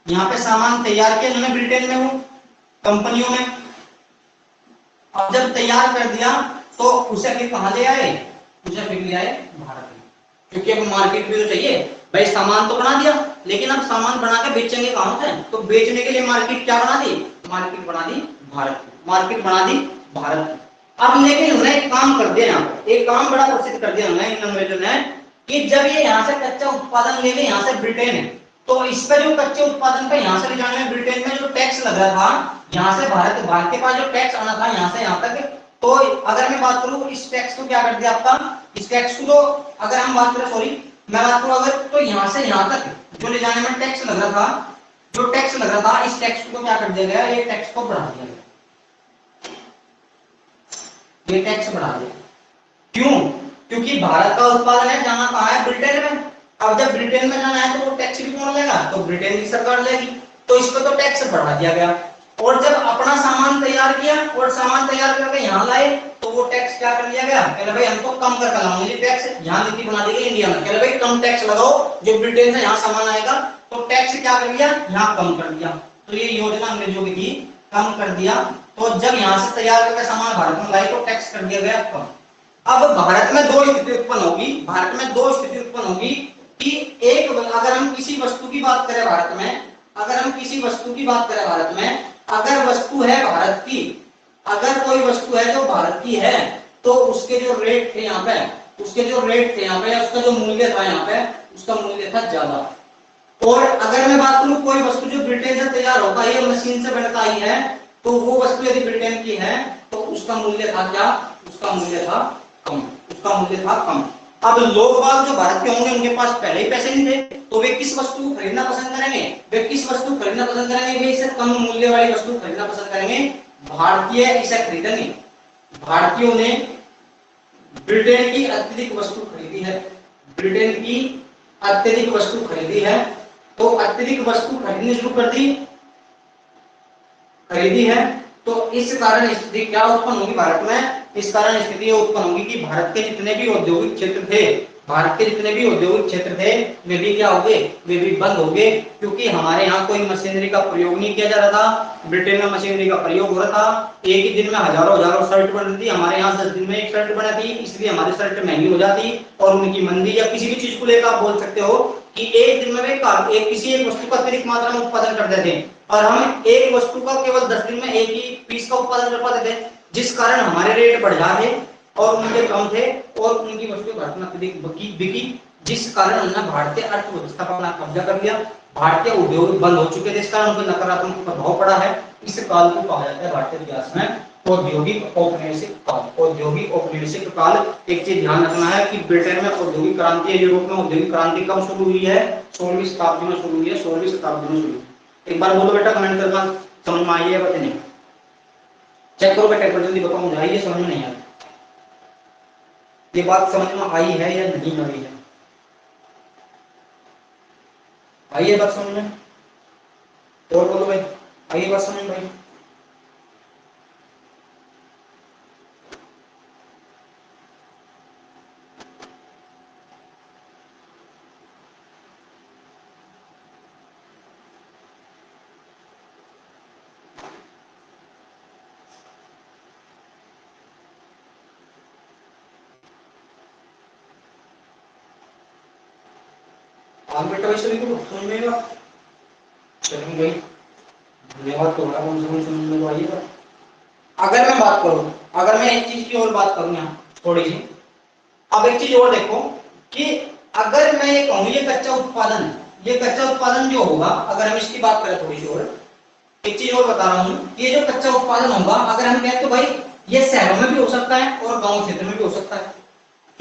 S1: यहाँ पे सामान तैयार किया इन्होंने ब्रिटेन में, वो कंपनियों में। अब जब तैयार कर दिया तो उसे फिर कहाँ ले आए? उसे फिर ले आए भारत में, क्योंकि अब मार्केट भी तो चाहिए भाई। सामान तो बना दिया, लेकिन अब सामान बना के बेचेंगे कहाँ से? तो बेचने के लिए मार्केट क्या बना दी? मार्केट बना दी भारत। अब लेकिन उन्होंने एक काम कर दिया, यहाँ पे एक काम बड़ा प्रसिद्ध कर दिया उन्होंने, इन अंग्रेजों ने, कि जब ये यहाँ से कच्चा उत्पादन ले गए, यहाँ से ब्रिटेन है, तो इस पर जो कच्चे उत्पादन पर यहाँ से ले जाने में ब्रिटेन में जो टैक्स लग रहा था, यहाँ से भारत के पास जो टैक्स आना था यहाँ से यहाँ तक, तो अगर मैं बात करूं इस टैक्स को क्या कर दिया आपका? इस टैक्स को तो अगर हम बात करें, मैं बात करूं अगर, तो यहाँ से यहाँ तक जो ले जाने में टैक्स लग रहा था, इस टैक्स को क्या कर दिया गया? ये टैक्स को बढ़ा दिया गया, ये टैक्स बढ़ा दिया। क्यों? क्योंकि भारत का उत्पादन है जहां कहा है? ब्रिटेन में। अब जब ब्रिटेन में जाना है तो वो टैक्स भी कौन लेगा? तो ब्रिटेन की सरकार लेगी, तो इस पर तो टैक्स बढ़ा दिया गया। और जब अपना सामान तैयार किया और सामान तैयार करके यहाँ लाए तो वो टैक्स क्या कर दिया गया? कहले भाई हमको कम करके लाऊंगे टैक्स। यहाँ नीति बना दी गई इंडिया में, कहले भाई कम टैक्स लगाओ, जो ब्रिटेन से यहाँ सामान आएगा तो टैक्स क्या कर दिया? यहाँ कम कर दिया। तो ये योजना अंग्रेजों की थी, कम कर दिया। तो जब यहाँ से तैयार करके सामान भारत में लाई तो टैक्स कर दिया गया कम। अब भारत में दो स्थिति उत्पन्न होगी कि एक, अगर हम किसी वस्तु की बात करें भारत में, अगर वस्तु है भारत की, अगर कोई वस्तु है जो भारत की है, तो उसके जो रेट थे यहाँ पे, उसका जो मूल्य था यहाँ पे, उसका मूल्य था ज्यादा। और अगर मैं बात करूं कोई वस्तु जो ब्रिटेन से तैयार होता है, मशीन से बनता ही है, तो वो वस्तु यदि ब्रिटेन की है तो उसका मूल्य था क्या? उसका मूल्य था कम। अब लोग बाग जो भारत के होंगे उनके पास पहले ही पैसे नहीं थे, तो वे किस वस्तु को खरीदना पसंद करेंगे? वे इसे कम मूल्य वाली वस्तु खरीदना पसंद करेंगे, भारतीय इसे खरीदेंगे। भारतीयों ने ब्रिटेन की अत्यधिक वस्तु खरीदी है, ब्रिटेन की अत्यधिक वस्तु खरीदी है, तो अत्यधिक वस्तु खरीदनी शुरू कर दी, खरीदी है, तो इस कारण स्थिति क्या उत्पन्न होगी भारत में? इस कारण स्थिति ये उत्पन्न होगी कि भारत के जितने भी औद्योगिक क्षेत्र थे, भारत के जितने भी औद्योगिक क्षेत्र थे, वे भी क्या हो गए? वे भी बंद हो गए, क्योंकि हमारे यहाँ कोई मशीनरी का प्रयोग नहीं किया जा रहा था, ब्रिटेन में मशीनरी का प्रयोग हो रहा था। एक ही दिन में हजारों हजारों शर्ट बन रही थी, हमारे यहाँ 10 दिन में एक शर्ट बना थी, इसलिए हमारी शर्ट महंगी हो जाती, और उनकी मंदी या किसी भी चीज को लेकर आप बोल सकते हो कि एक दिन में वे किसी एक वस्तु का अतिरिक्त मात्रा में उत्पादन करते थे, और हम एक वस्तु का केवल 10 दिन में एक ही पीस का उत्पादन कर पाते थे, जिस कारण हमारे रेट बढ़ जाते और उनके कम थे, और उनकी वस्तु भारत में अत्यधिक बिकी, जिस कारण उन्होंने भारतीय अर्थव्यवस्था पर अपना कब्जा कर लिया, भारतीय उद्योग बंद हो चुके थे, इस कारण उन पर नकारात्मक प्रभाव पड़ा है। इस काल को कहा जाता है भारतीय इतिहास में औद्योगिक औपनिवेशिक काल। औद्योगिक औपनिवेशिक काल, एक चीज ध्यान रखना है कि ब्रिटेन में औद्योगिक क्रांति, यूरोप में औद्योगिक क्रांति कब शुरू हुई है? 16वीं शताब्दी में शुरू हुई है, 16वीं शताब्दी में शुरू हुई। एक बार बोलो बेटा, कमेंट करना, समझ में आई है बात नहीं? चेक करो बेटा, जल्दी बताओ, मुझे आई है समझ में नहीं आई? ये बात समझ में आई है या नहीं आई है? आई है बात समझ में? और बोलो भाई, आई है बात समझ में भाई? आप बेटा वैसे भी तो समझ में आएगा। चलिए भाई, धन्यवाद। तो बड़ा समझ में आइएगा। अगर मैं बात करूं, अगर मैं एक चीज की और बात करूं यहाँ थोड़ी सी, अब एक चीज और देखो कि अगर मैं ये कहूं ये कच्चा उत्पादन, ये कच्चा उत्पादन जो होगा, अगर हम इसकी बात करें थोड़ी सी और, एक चीज और बता रहा हूं, ये जो कच्चा उत्पादन होगा, अगर हम कहें तो भाई ये शहरों में भी हो सकता है और गांव क्षेत्र में भी हो सकता है।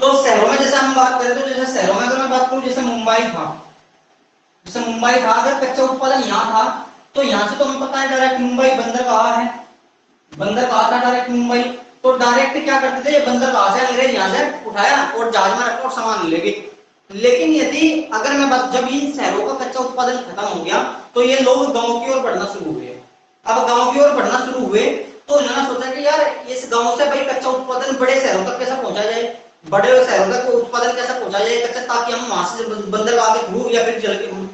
S1: तो शहरों में जैसे हम बात करें, तो जैसे शहरों में अगर मैं बात करूं, जैसे मुंबई था, जैसे मुंबई था, अगर कच्चा उत्पादन यहाँ था, तो यहाँ से तो हमें पता है डायरेक्ट मुंबई बंदर कहाँ है, बंदर कहाँ था डायरेक्ट मुंबई, तो डायरेक्ट क्या करते थे, ये बंदर कहाँ से अंग्रेज यहाँ से उठाया और जहाज में रखा और सामान ले गए। लेकिन यदि अगर मैं बात, जब इन शहरों का कच्चा उत्पादन खत्म हो गया, तो ये लोग गांव की ओर बढ़ना शुरू हुए। अब गांव की ओर बढ़ना शुरू हुए, तो उन्होंने सोचा कि यार इस गांव से भाई कच्चा उत्पादन बड़े शहरों तक कैसे पहुंचा जाए, बड़े शहरों तक उत्पादन कैसे पहुंचा जाए कच्चा, ताकि हम वहां से बंदरगाह के थ्रू या फिर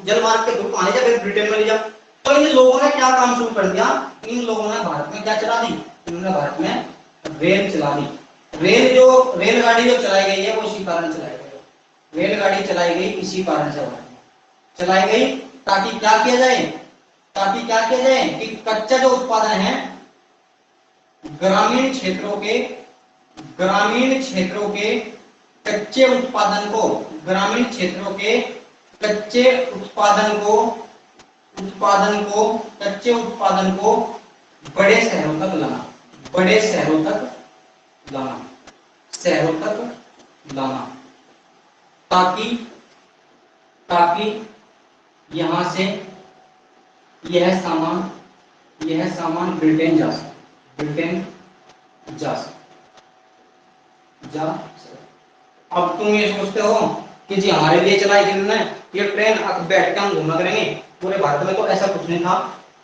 S1: जल मार्ग के थ्रू आने या फिर ब्रिटेन में ले जाए। तो इन लोगों ने क्या काम शुरू कर दिया, इन लोगों ने भारत में क्या चला दी, इन्होंने भारत में रेल चला दी। रेलगाड़ी जो चलाई गई है वो इसी कारण चलाई गई, रेलगाड़ी चलाई गई इसी कारण से चलाई गई, ताकि क्या किया जाए, ताकि क्या किया जाए कि कच्चा जो उत्पादन है ग्रामीण क्षेत्रों के, ग्रामीण क्षेत्रों के कच्चे उत्पादन को, ग्रामीण क्षेत्रों के कच्चे उत्पादन को, कच्चे उत्पादन को बड़े शहरों तक लाना, बड़े शहरों तक लाना, शहरों तक लाना, ताकि ताकि यहां से यह सामान ब्रिटेन जा सके, ब्रिटेन जा सके। अब तुम ये सोचते हो कि जी हमारे लिए चलाई थी उन्होंने ये ट्रेन, अब बैठ के हम घूमना करेंगे पूरे भारत में, तो ऐसा कुछ नहीं था,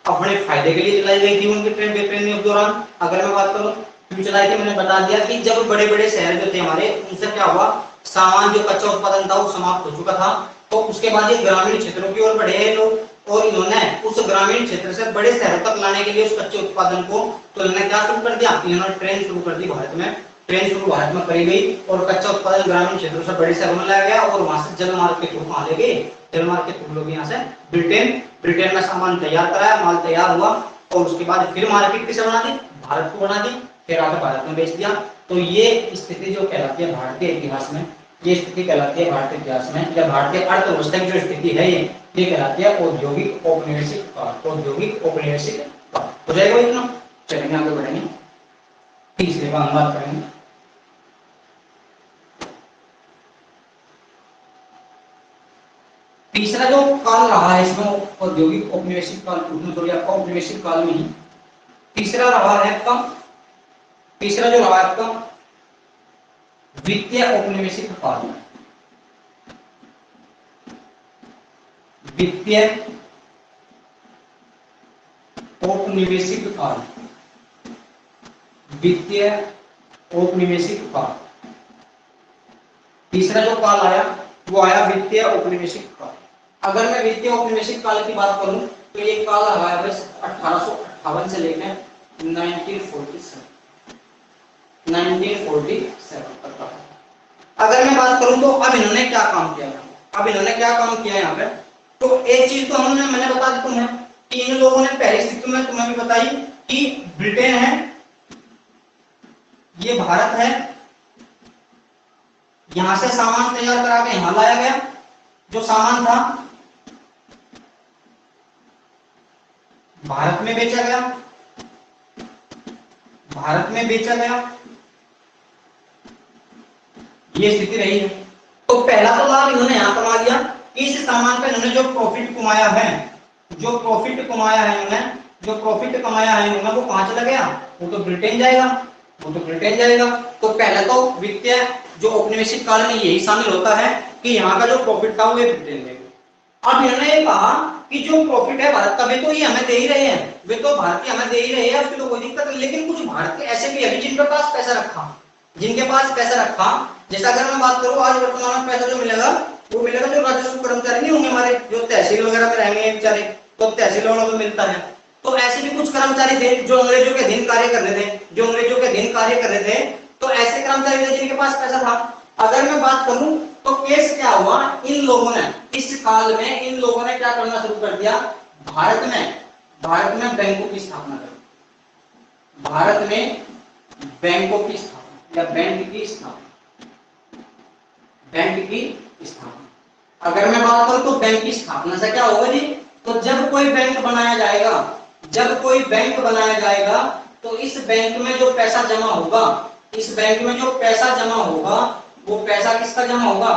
S1: अपने फायदे के लिए चलाई गई थी उनकी ट्रेन, ट्रेन उस दौरान। अगर मैं बात करूं क्यों चलाई थी, मैंने बता दिया कि जब बड़े बड़े शहर जो थे हमारे, उनसे क्या हुआ, सामान जो कच्चा उत्पादन था वो समाप्त हो चुका था, तो उसके बाद ये ग्रामीण क्षेत्रों की ओर बढ़े हैं लोग, और इन्होंने उस ग्रामीण क्षेत्र से बड़े शहरों तक लाने के लिए उस कच्चे उत्पादन को, तो इन्होंने क्या शुरू कर दिया, इन्होंने ट्रेन शुरू कर दी भारत में, ट्रेन शुरू भारत में करी गई, और कच्चा उत्पादन ग्रामीण क्षेत्रों से बड़े शहरों में लाया गया, और वहां से जल मार्ग के थ्रू कहां ले गए, जल मार्ग के थ्रू लोग यहाँ से ब्रिटेन में सामान तैयार कराया, माल तैयार हुआ, और उसके बाद फिर मार्केट किसे बना दी, भारत को बना दी, फिर आकर भारत में बेच दिया। तो ये स्थिति जो कहलाती है भारतीय इतिहास में, ये स्थिति कहलाती है भारतीय इतिहास में, या भारतीय अर्थव्यवस्था की जो स्थिति है ये कहलाती है औद्योगिक औपनिवेशिक काल, औद्योगिक औपनिवेशिक काल। हो जाएगा इतना, चलेंगे आगे बढ़ेंगे, तीसरे का अनुवाद करेंगे। तीसरा जो काल रहा है इसमें औद्योगिक औपनिवेशिक काल, औपनिवेशिक काल में ही तीसरा रहा है कब, तीसरा जो रहा आपका वित्तीय औपनिवेशिक काल, वित्तीय औपनिवेशिक काल, वित्तीय औपनिवेशिक काल। तीसरा जो काल आया वो आया वित्तीय औपनिवेशिक काल। अगर मैं वित्तीय औपनिवेशिक काल की बात करूं तो ये काल आया 1858 से लेकर 1947 तक का। अगर मैं बात करूं तो अब इन्होंने क्या काम किया, यहाँ पे तो एक चीज तो मैंने बता दी तुम्हें कि इन लोगों ने पहली स्थिति में तुम्हें भी बताई कि ब्रिटेन है, ये भारत है, यहां से सामान तैयार करा के यहां लाया गया, जो सामान था भारत में बेचा गया, ये स्थिति रही है। तो पहला तो लाभ इन्होंने यहां कमा लिया कि इस सामान पे इन्होंने जो प्रॉफिट कमाया है इन्होंने वो कहां चला गया, वो तो ब्रिटेन जाएगा। तो पहले तो वित्तीय जो औपनिवेशिक काल में यही शामिल होता है कि यहाँ का जो प्रॉफिट था वो ब्रिटेन देगा। अब इन्होंने ये कहा कि जो प्रॉफिट है भारत का, वे तो ये हमें दे ही रहे हैं, वे तो भारतीय हमें दे ही रहे हैं, उसकी तो कोई दिक्कत नहीं, लेकिन कुछ भारतीय ऐसे भी है जिनके पास पैसा रखा, जैसा अगर मैं बात करूं आज वर्तमान में पैसा जो मिलेगा वो मिलेगा जो राजस्व कर्मचारी नहीं होंगे हमारे, जो तहसील वगैरह में रहेंगे बेचारे, तो तहसील वालों को मिलता है। तो ऐसे भी कुछ कर्मचारी थे जो अंग्रेजों के अधीन कार्य कर रहे थे, तो ऐसे कर्मचारी थे जिनके पास पैसा था। अगर मैं बात करूं तो केस क्या हुआ, इन लोगों ने इस काल में क्या करना शुरू कर दिया, भारत में बैंकों की स्थापना कर, बैंक की स्थापना। अगर मैं बात करूं तो बैंक की स्थापना से क्या होगा जी, तो जब कोई बैंक बनाया जाएगा तो इस बैंक में जो पैसा जमा होगा, वो पैसा किसका जमा होगा,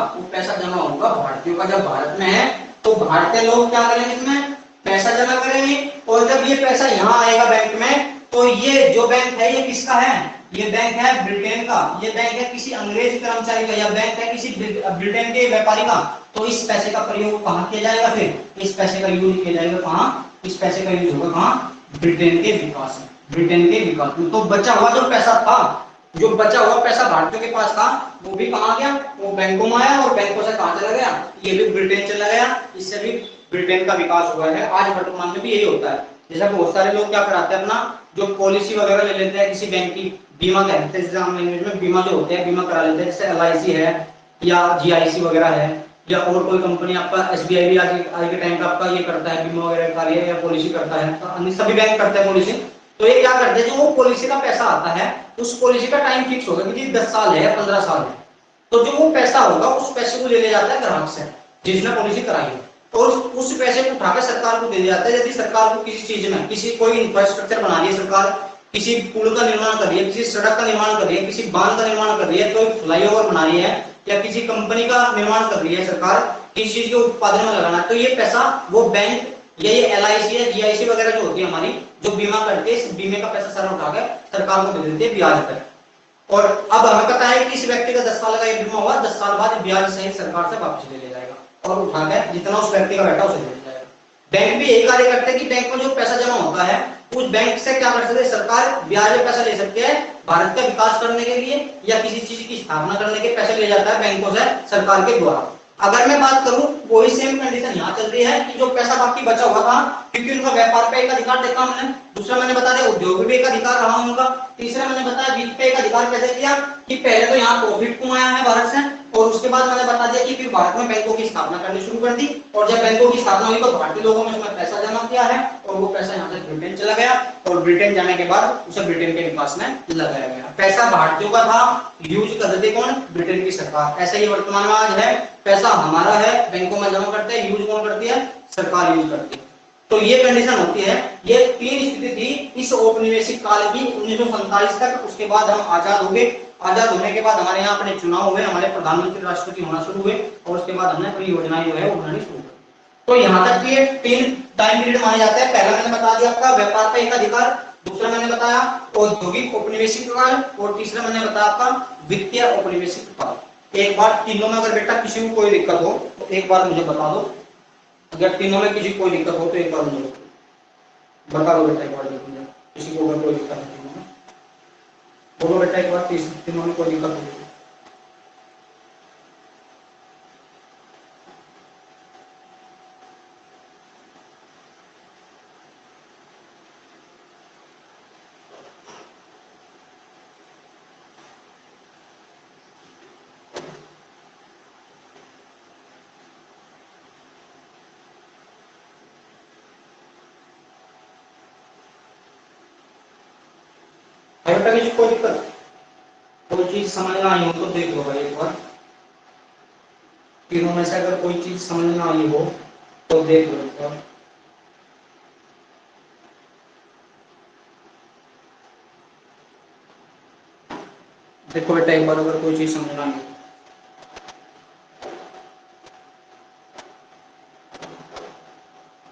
S1: भारतीयों का। जब भारत में है तो भारतीय लोग क्या करेंगे, इसमें पैसा जमा करेंगे, और जब ये पैसा यहाँ आएगा बैंक में, तो ये जो बैंक है ये किसका है, ये बैंक है ब्रिटेन का, ये बैंक है किसी अंग्रेज कर्मचारी का, या बैंक है किसी ब्रिटेन के व्यापारी का। तो इस पैसे का प्रयोग कहाँ किया जाएगा, फिर इस पैसे का यूज किया जाएगा कहाँ, इस पैसे का यूज होगा कहाँ, ब्रिटेन के विकास में। तो बचा हुआ जो पैसा भारतीयों के पास था वो भी कहाँ गया, वो बैंकों में आया, और बैंकों से कहाँ चला गया, ये भी ब्रिटेन चला गया, इससे भी ब्रिटेन का विकास हुआ है। आज वर्तमान में भी यही होता है। जैसे बहुत सारे लोग क्या कराते हैं, अपना जो पॉलिसी वगैरह ले लेते हैं किसी बैंक की, बीमा कहते हैं, जैसे आम लैंग्वेज में बीमा जो होते हैं, बीमा करा लेते हैं, जैसे LIC है या GIC वगैरह है, या और कोई कंपनी, आपका SBI भी आज के टाइम पे आपका ये करता है, बीमा वगैरह कार्य या पॉलिसी करता है, तो सभी बैंक करते हैं पॉलिसी। तो ये क्या करते हैं, जो वो पॉलिसी का पैसा आता है, उस पॉलिसी का टाइम फिक्स होगा कि 10 साल है या 15 साल है, तो जो वो पैसा होगा उस पैसे को ले लिया जाता है ग्राहक से जिसने पॉलिसी कराई है, और उस पैसे को उठाकर सरकार को दे दिया जाता है। यदि सरकार को किसी चीज में कोई इंफ्रास्ट्रक्चर बना रही है, सरकार किसी पुल का निर्माण कर रही है, किसी सड़क का निर्माण कर रही है, किसी बांध का निर्माण कर रही है, कोई फ्लाईओवर बना रही है, या किसी कंपनी का निर्माण कर रही है सरकार, किसी चीज के उत्पादन में लगाना, तो ये पैसा वो बैंक या ये LIC या GIC वगैरह जो होती है हमारी, जो बीमा करती है, इस बीमे का पैसा सारा उठाकर सरकार को दे देती है ब्याज पर। और अब हमें पता है कि इस व्यक्ति का 10 साल का ये बीमा हुआ, 10 साल बाद ब्याज सहित सरकार से वापस ले लिया जाएगा, और उठाकर जितना उस व्यक्ति का बैठा उसे दे दिया जाएगा। बैंक भी यही कार्य करते हैं कि बैंक में जो पैसा जमा होता है उस बैंक से क्या कर सकते हैं, सरकार ब्याज में पैसा ले सकती है, भारत का विकास करने के लिए या किसी चीज की स्थापना करने के पैसे ले जाता है बैंकों से सरकार के द्वारा। अगर मैं बात करूं वही सेम कंडीशन यहाँ चल रही है कि जो पैसा बाकी बचा हुआ था, क्योंकि उनका व्यापार पे एक अधिकार देखा मैंने, दूसरा मैंने बता दिया उद्योग भी एक अधिकार रहा उनका, तीसरा मैंने बताया वित्त पे एक अधिकार कैसे किया कि पहले तो यहाँ प्रॉफिट कमाया है भारत से, और उसके बाद मैंने बता दिया कि फिर भारत में बैंकों की स्थापना करनी शुरू कर दी, और जब बैंकों की स्थापना हुई तो भारतीय लोगों ने उसमें पैसा जमा किया है, और वो पैसा यहाँ से ब्रिटेन चला गया, और ब्रिटेन जाने के बाद उसे ब्रिटेन के विकास में लगाया गया। पैसा भारतीयों का था, यूज कर देती कौन, ब्रिटेन की सरकार। ऐसा ही वर्तमान में आज है, पैसा हमारा है, बैंकों में जमा करते हैं, यूज कौन करती है, सरकार यूज करती है। तो ये कंडीशन होती है। ये तीन स्थिति थी इस औपनिवेशिक काल की 1947 तक। उसके बाद हम आजाद हो गए, आजाद होने के बाद हमारे यहाँ अपने चुनाव हुए, हमारे प्रधानमंत्री राष्ट्रपति होना शुरू हुए, और उसके बाद हमने अपनी योजनाएं जो है वो बनानी शुरू कर दी। तो यहाँ तक ये 3 टाइम पीरियड माने जाते हैं। पहला मैंने बता दिया आपका व्यापार का एकाधिकार, दूसरा मैंने बताया औद्योगिक औपनिवेशिक काल, और तीसरा मैंने बताया आपका वित्तीय औपनिवेशिक काल। एक बार तीनों में अगर बेटा किसी को कोई दिक्कत हो तो एक बार मुझे बता दो। अगर तीनों में किसी को कोई दिक्कत हो तो एक बार मुझे बता दो बेटा, एक बार किसी को अगर कोई दिक्कत है तीनों में, बोलो बेटा एक बार, तीनों में कोई दिक्कत हो। बेटा किसी कोई दिक्कत, कोई चीज समझ ना आई हो तो देख लो भाई एक बार, तीनों में से अगर कोई चीज समझ ना आई हो तो देख लो एक बार। देखो बेटा एक बार अगर कोई चीज समझ ना आई